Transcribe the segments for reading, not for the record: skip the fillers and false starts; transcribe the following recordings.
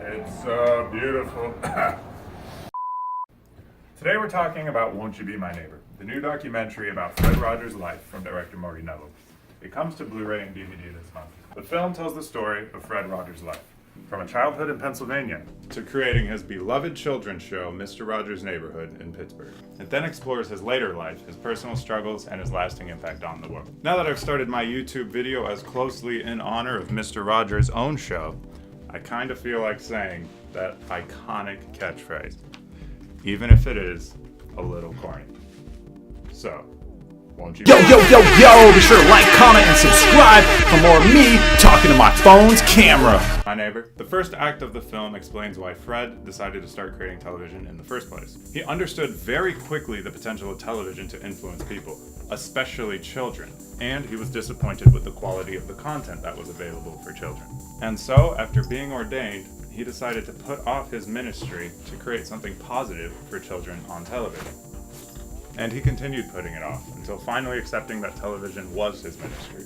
It's so beautiful. Today we're talking about Won't You Be My Neighbor, the new documentary about Fred Rogers' life from director Marty Neville. It comes to Blu-ray and DVD this month. The film tells the story of Fred Rogers' life, from a childhood in Pennsylvania to creating his beloved children's show, Mr. Rogers' Neighborhood, in Pittsburgh. It then explores his later life, his personal struggles, and his lasting impact on the world. Now that I've started my YouTube video as closely in honor of Mr. Rogers' own show, I kind of feel like saying that iconic catchphrase, even if it is a little corny. So, won't you? Yo, be sure to like, comment, and subscribe for more of me talking to my phone's camera. My Neighbor. The first act of the film explains why Fred decided to start creating television in the first place. He understood very quickly the potential of television to influence people, especially children, and he was disappointed with the quality of the content that was available for children. And so, after being ordained, he decided to put off his ministry to create something positive for children on television. And he continued putting it off until finally accepting that television was his ministry.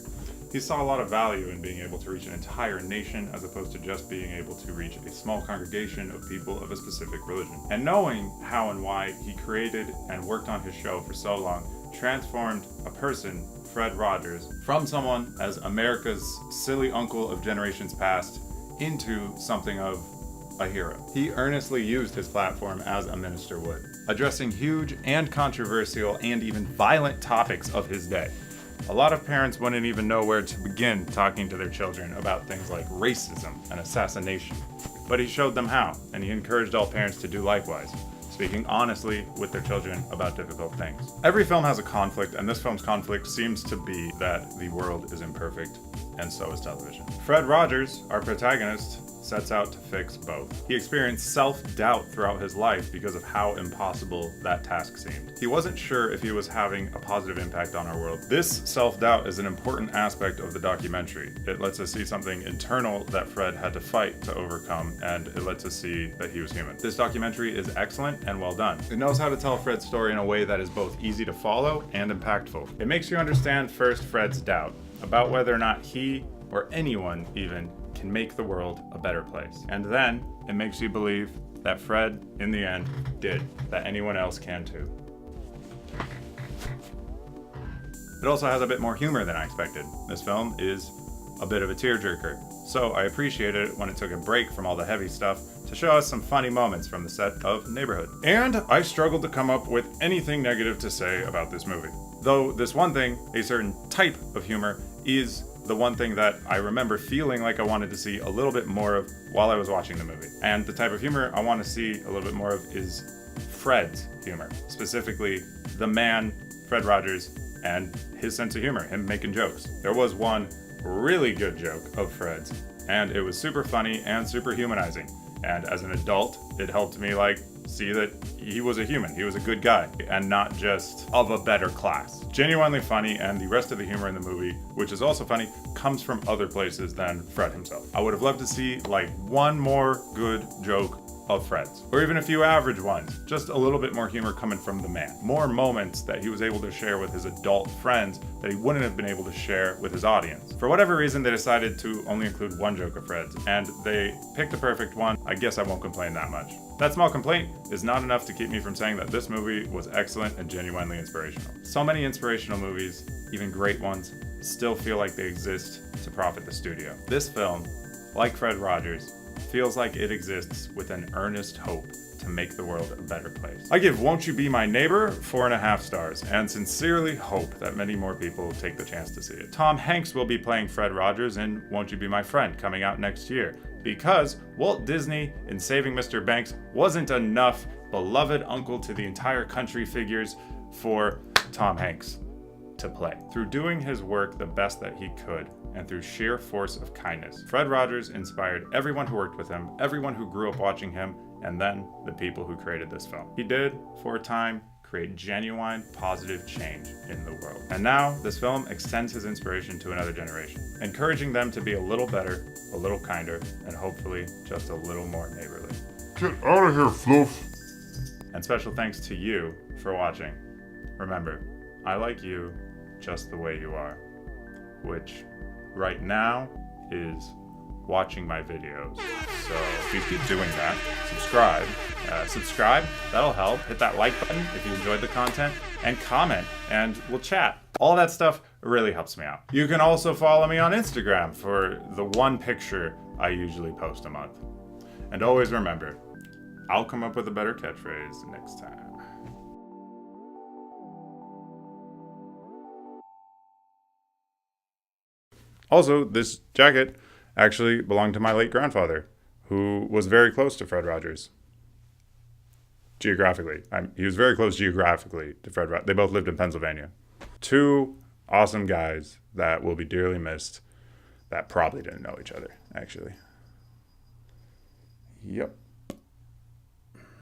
He saw a lot of value in being able to reach an entire nation as opposed to just being able to reach a small congregation of people of a specific religion. And knowing how and why he created and worked on his show for so long transformed a person, Fred Rogers, from someone as America's silly uncle of generations past into something of a hero. He earnestly used his platform as a minister would, addressing huge and controversial and even violent topics of his day. A lot of parents wouldn't even know where to begin talking to their children about things like racism and assassination. But he showed them how, and he encouraged all parents to do likewise, speaking honestly with their children about difficult things. Every film has a conflict, and this film's conflict seems to be that the world is imperfect, and so is television. Fred Rogers, our protagonist, sets out to fix both. He experienced self-doubt throughout his life because of how impossible that task seemed. He wasn't sure if he was having a positive impact on our world. This self-doubt is an important aspect of the documentary. It lets us see something internal that Fred had to fight to overcome, and it lets us see that he was human. This documentary is excellent and well done. It knows how to tell Fred's story in a way that is both easy to follow and impactful. It makes you understand first Fred's doubt about whether or not he, or anyone even, can make the world a better place. And then it makes you believe that Fred, in the end, did, that anyone else can too. It also has a bit more humor than I expected. This film is a bit of a tearjerker, so I appreciated it when it took a break from all the heavy stuff to show us some funny moments from the set of Neighborhood. And I struggled to come up with anything negative to say about this movie. Though this one thing, a certain type of humor, is the one thing that I remember feeling like I wanted to see a little bit more of while I was watching the movie. And the type of humor I want to see a little bit more of is Fred's humor. Specifically, the man, Fred Rogers, and his sense of humor, him making jokes. There was one really good joke of Fred's, and it was super funny and super humanizing. And as an adult, it helped me see that he was a human, he was a good guy, and not just of a better class. Genuinely funny, and the rest of the humor in the movie, which is also funny, comes from other places than Fred himself. I would have loved to see one more good joke of Fred's, or even a few average ones, just a little bit more humor coming from the man. More moments that he was able to share with his adult friends that he wouldn't have been able to share with his audience. For whatever reason, they decided to only include one joke of Fred's, and they picked the perfect one. I guess I won't complain that much. That small complaint is not enough to keep me from saying that this movie was excellent and genuinely inspirational. So many inspirational movies, even great ones, still feel like they exist to profit the studio. This film, like Fred Rogers, feels like it exists with an earnest hope to make the world a better place. I give Won't You Be My Neighbor 4.5 stars, and sincerely hope that many more people take the chance to see it. Tom Hanks will be playing Fred Rogers in Won't You Be My Friend, coming out next year, because Walt Disney in Saving Mr. Banks wasn't enough beloved uncle to the entire country figures for Tom Hanks to play. Through doing his work the best that he could, and through sheer force of kindness, Fred Rogers inspired everyone who worked with him, everyone who grew up watching him, and then the people who created this film. He did, for a time, create genuine, positive change in the world. And now, this film extends his inspiration to another generation, encouraging them to be a little better, a little kinder, and hopefully just a little more neighborly. Get out of here, Fluff! And special thanks to you for watching. Remember, I like you just the way you are, which right now is watching my videos. So please keep doing that. Subscribe, that'll help. Hit that like button if you enjoyed the content, and comment, and we'll chat. All that stuff really helps me out. You can also follow me on Instagram for the one picture I usually post a month. And always remember, I'll come up with a better catchphrase next time. Also, this jacket actually belonged to my late grandfather, who was very close to Fred Rogers. Geographically. He was very close geographically to Fred Rogers. They both lived in Pennsylvania. Two awesome guys that will be dearly missed that probably didn't know each other, actually. Yep.